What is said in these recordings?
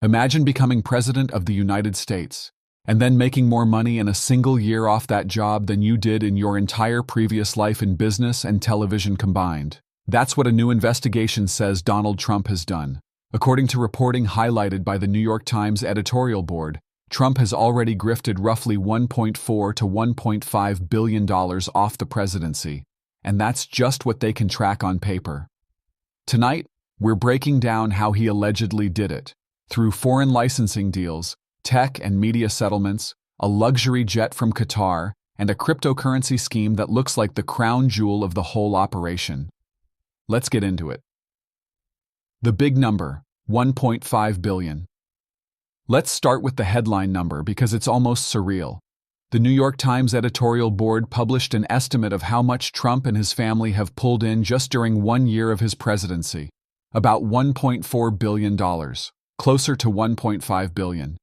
Imagine becoming president of the United States, and then making more money in a single year off that job than you did in your entire previous life in business and television combined. That's what a new investigation says Donald Trump has done. According to reporting highlighted by the New York Times editorial board, Trump has already grifted roughly $1.4 to $1.5 billion off the presidency, and that's just what they can track on paper. Tonight, we're breaking down how he allegedly did it, through foreign licensing deals, tech and media settlements, a luxury jet from Qatar, and a cryptocurrency scheme that looks like the crown jewel of the whole operation. Let's get into it. The big number, $1.5 billion. Let's start with the headline number because it's almost surreal. The New York Times editorial board published an estimate of how much Trump and his family have pulled in just during 1 year of his presidency. About $1.4 billion, closer to $1.5 billion.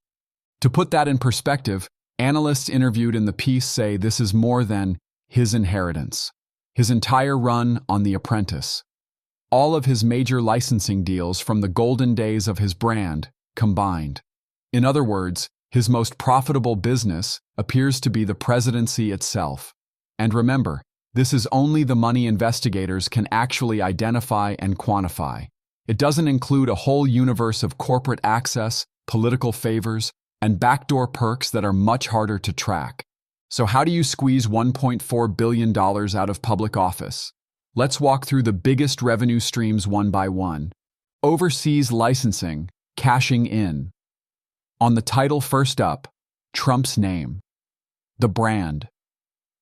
To put that in perspective, analysts interviewed in the piece say this is more than his inheritance, his entire run on The Apprentice, all of his major licensing deals from the golden days of his brand combined. In other words, his most profitable business appears to be the presidency itself. And remember, this is only the money investigators can actually identify and quantify. It doesn't include a whole universe of corporate access, political favors, and backdoor perks that are much harder to track. So how do you squeeze $1.4 billion out of public office? Let's walk through the biggest revenue streams one by one. Overseas licensing, cashing in. On the title first up, Trump's name. The brand.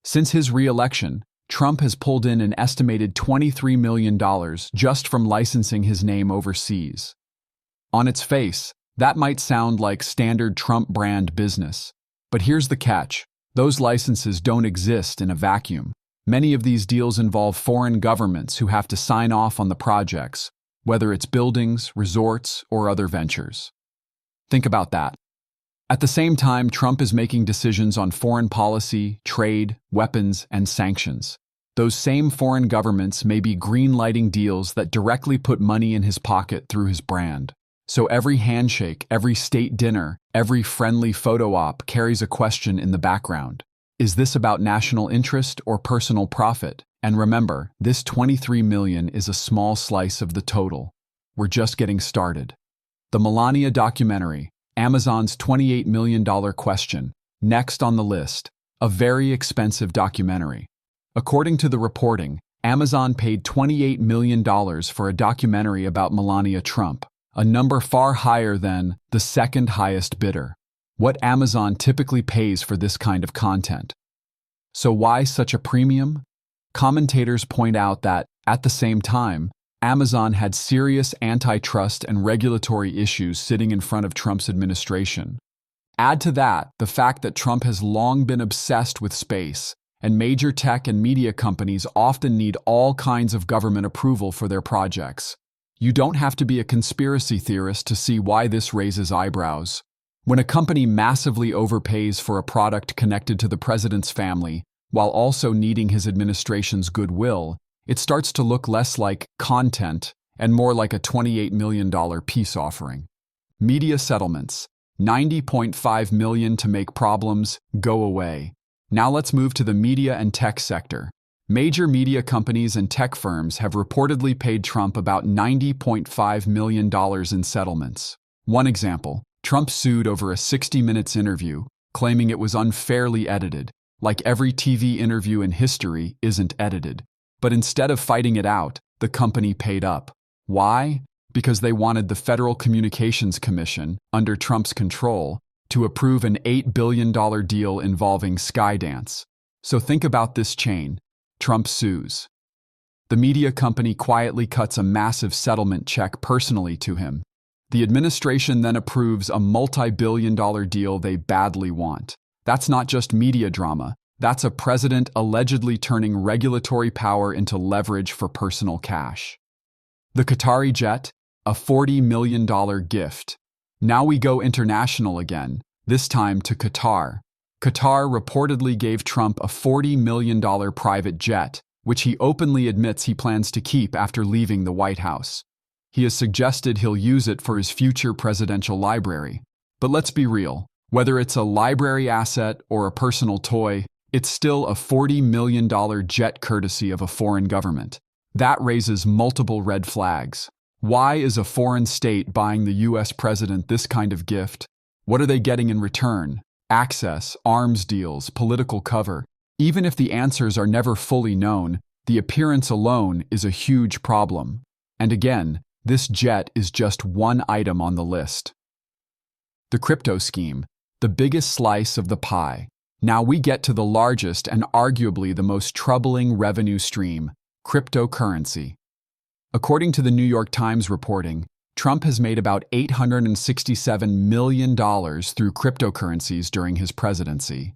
Since his re-election, Trump has pulled in an estimated $23 million just from licensing his name overseas. On its face, that might sound like standard Trump brand business. But here's the catch. Those licenses don't exist in a vacuum. Many of these deals involve foreign governments who have to sign off on the projects, whether it's buildings, resorts, or other ventures. Think about that. At the same time, Trump is making decisions on foreign policy, trade, weapons, and sanctions. Those same foreign governments may be green-lighting deals that directly put money in his pocket through his brand. So every handshake, every state dinner, every friendly photo op carries a question in the background. Is this about national interest or personal profit? And remember, this $23 million is a small slice of the total. We're just getting started. The Melania documentary, Amazon's $28 million question, next on the list, a very expensive documentary. According to the reporting, Amazon paid $28 million for a documentary about Melania Trump, a number far higher than the second highest bidder. What Amazon typically pays for this kind of content. So why such a premium? Commentators point out that, at the same time, Amazon had serious antitrust and regulatory issues sitting in front of Trump's administration. Add to that the fact that Trump has long been obsessed with space, and major tech and media companies often need all kinds of government approval for their projects. You don't have to be a conspiracy theorist to see why this raises eyebrows. When a company massively overpays for a product connected to the president's family, while also needing his administration's goodwill, it starts to look less like content and more like a $28 million peace offering. Media settlements. $90.5 million to make problems go away. Now let's move to the media and tech sector. Major media companies and tech firms have reportedly paid Trump about $90.5 million in settlements. One example, Trump sued over a 60 Minutes interview, claiming it was unfairly edited, like every TV interview in history isn't edited. But instead of fighting it out, the company paid up. Why? Because they wanted the Federal Communications Commission, under Trump's control, to approve an $8 billion deal involving Skydance. So think about this chain. Trump sues. The media company quietly cuts a massive settlement check personally to him. The administration then approves a multi-billion-dollar deal they badly want. That's not just media drama. That's a president allegedly turning regulatory power into leverage for personal cash. The Qatari jet, a $40 million gift. Now we go international again, this time to Qatar. Qatar reportedly gave Trump a $40 million private jet, which he openly admits he plans to keep after leaving the White House. He has suggested he'll use it for his future presidential library. But let's be real. Whether it's a library asset or a personal toy, it's still a $40 million jet courtesy of a foreign government. That raises multiple red flags. Why is a foreign state buying the US president this kind of gift? What are they getting in return? Access, arms deals, political cover. Even if the answers are never fully known, the appearance alone is a huge problem. And again, this jet is just one item on the list. The crypto scheme, the biggest slice of the pie. Now we get to the largest and arguably the most troubling revenue stream, cryptocurrency. According to the New York Times reporting, Trump has made about $867 million through cryptocurrencies during his presidency.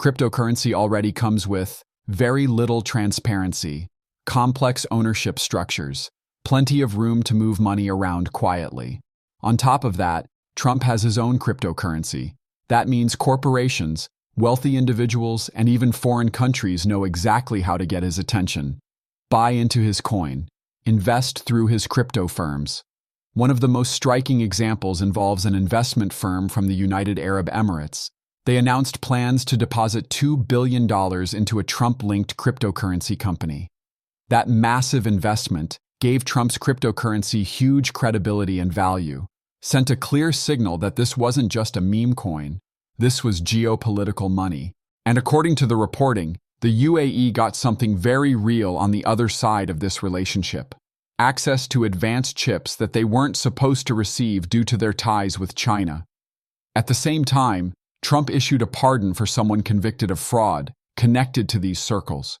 Cryptocurrency already comes with very little transparency, complex ownership structures, plenty of room to move money around quietly. On top of that, Trump has his own cryptocurrency. That means corporations, wealthy individuals, and even foreign countries know exactly how to get his attention. Buy into his coin. Invest through his crypto firms. One of the most striking examples involves an investment firm from the United Arab Emirates. They announced plans to deposit $2 billion into a Trump-linked cryptocurrency company. That massive investment gave Trump's cryptocurrency huge credibility and value, sent a clear signal that this wasn't just a meme coin. This was geopolitical money. And according to the reporting, the UAE got something very real on the other side of this relationship. Access to advanced chips that they weren't supposed to receive due to their ties with China. At the same time, Trump issued a pardon for someone convicted of fraud, connected to these circles.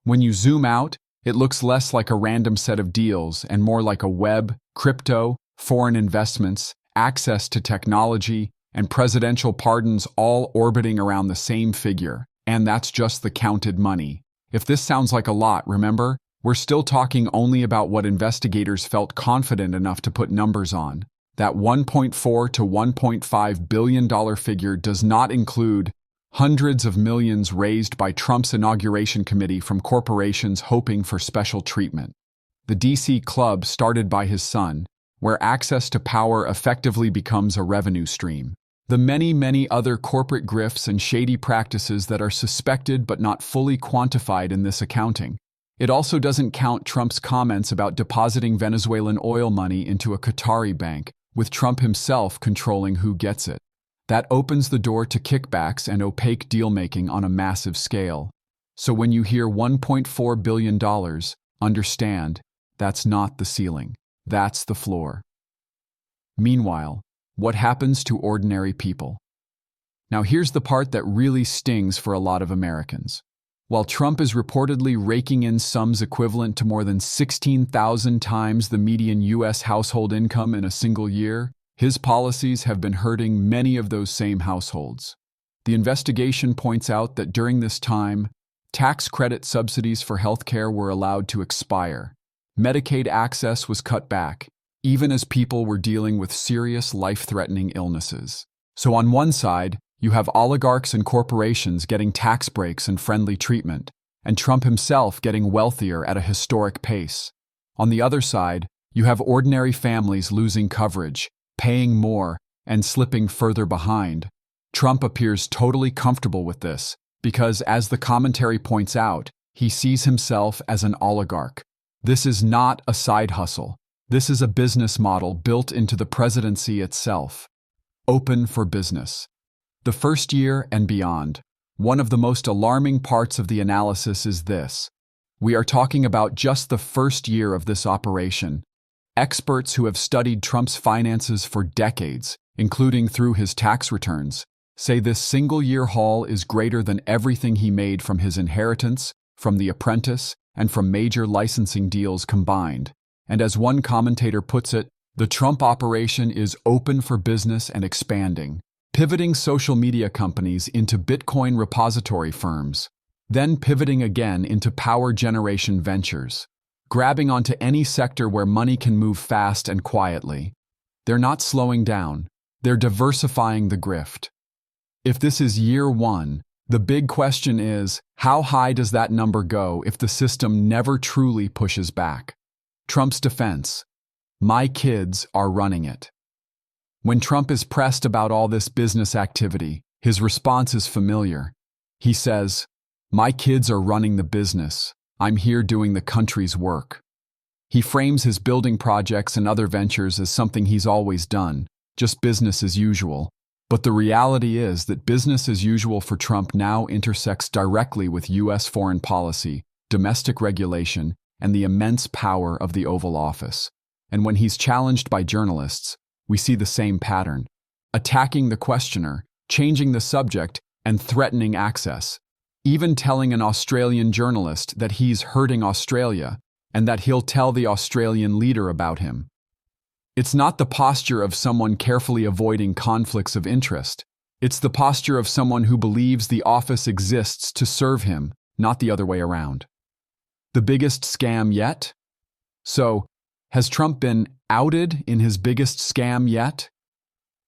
When you zoom out, it looks less like a random set of deals and more like a web, crypto, foreign investments, access to technology, and presidential pardons all orbiting around the same figure. And that's just the counted money. If this sounds like a lot, remember, we're still talking only about what investigators felt confident enough to put numbers on. That $1.4 to $1.5 billion figure does not include hundreds of millions raised by Trump's inauguration committee from corporations hoping for special treatment. The DC club started by his son, where access to power effectively becomes a revenue stream. The many other corporate grifts and shady practices that are suspected but not fully quantified in this accounting. It also doesn't count Trump's comments about depositing Venezuelan oil money into a Qatari bank, with Trump himself controlling who gets it. That opens the door to kickbacks and opaque deal-making on a massive scale. So when you hear $1.4 billion, understand, that's not the ceiling. That's the floor. Meanwhile, what happens to ordinary people? Now here's the part that really stings for a lot of Americans. While Trump is reportedly raking in sums equivalent to more than 16,000 times the median U.S. household income in a single year, his policies have been hurting many of those same households. The investigation points out that during this time, tax credit subsidies for healthcare were allowed to expire. Medicaid access was cut back, even as people were dealing with serious life-threatening illnesses. So on one side, you have oligarchs and corporations getting tax breaks and friendly treatment, and Trump himself getting wealthier at a historic pace. On the other side, you have ordinary families losing coverage, paying more, and slipping further behind. Trump appears totally comfortable with this because, as the commentary points out, he sees himself as an oligarch. This is not a side hustle. This is a business model built into the presidency itself. Open for business. The first year and beyond. One of the most alarming parts of the analysis is this. We are talking about just the first year of this operation. Experts who have studied Trump's finances for decades, including through his tax returns, say this single-year haul is greater than everything he made from his inheritance, from The Apprentice, and from major licensing deals combined. And as one commentator puts it, the Trump operation is open for business and expanding, pivoting social media companies into Bitcoin repository firms, then pivoting again into power generation ventures, grabbing onto any sector where money can move fast and quietly. They're not slowing down, they're diversifying the grift. If this is year one, the big question is, how high does that number go if the system never truly pushes back? Trump's defense. My kids are running it. When Trump is pressed about all this business activity, his response is familiar. He says, "My kids are running the business. I'm here doing the country's work." He frames his building projects and other ventures as something he's always done, just business as usual. But the reality is that business as usual for Trump now intersects directly with U.S. foreign policy, domestic regulation, and the immense power of the Oval Office. And when he's challenged by journalists, we see the same pattern: attacking the questioner, changing the subject, and threatening access. Even telling an Australian journalist that he's hurting Australia and that he'll tell the Australian leader about him. It's not the posture of someone carefully avoiding conflicts of interest. It's the posture of someone who believes the office exists to serve him, not the other way around. The biggest scam yet? So, has Trump been outed in his biggest scam yet?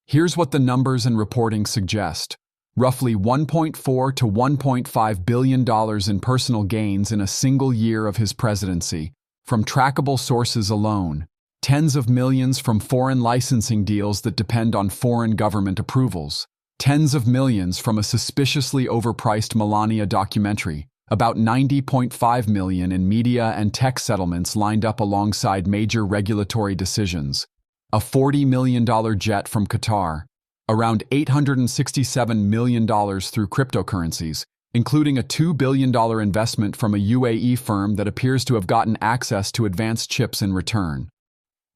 Here's what the numbers and reporting suggest. Roughly $1.4 to $1.5 billion in personal gains in a single year of his presidency, from trackable sources alone. Tens of millions from foreign licensing deals that depend on foreign government approvals. Tens of millions from a suspiciously overpriced Melania documentary. About $90.5 million in media and tech settlements lined up alongside major regulatory decisions. A $40 million jet from Qatar. Around $867 million through cryptocurrencies, including a $2 billion investment from a UAE firm that appears to have gotten access to advanced chips in return.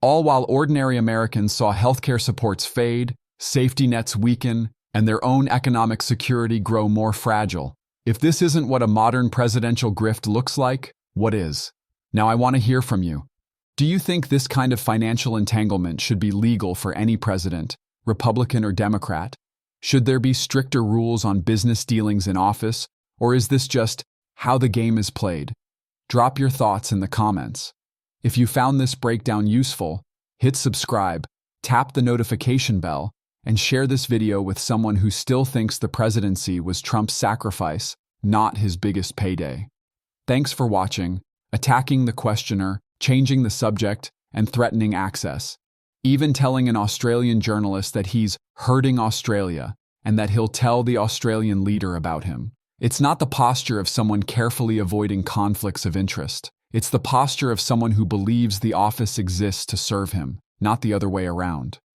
All while ordinary Americans saw healthcare supports fade, safety nets weaken, and their own economic security grow more fragile. If this isn't what a modern presidential grift looks like, what is? Now I want to hear from you. Do you think this kind of financial entanglement should be legal for any president, Republican or Democrat? Should there be stricter rules on business dealings in office, or is this just how the game is played? Drop your thoughts in the comments. If you found this breakdown useful, hit subscribe, tap the notification bell, and share this video with someone who still thinks the presidency was Trump's sacrifice, not his biggest payday. Thanks for watching, attacking the questioner, changing the subject, and threatening access. Even telling an Australian journalist that he's hurting Australia and that he'll tell the Australian leader about him. It's not the posture of someone carefully avoiding conflicts of interest. It's the posture of someone who believes the office exists to serve him, not the other way around.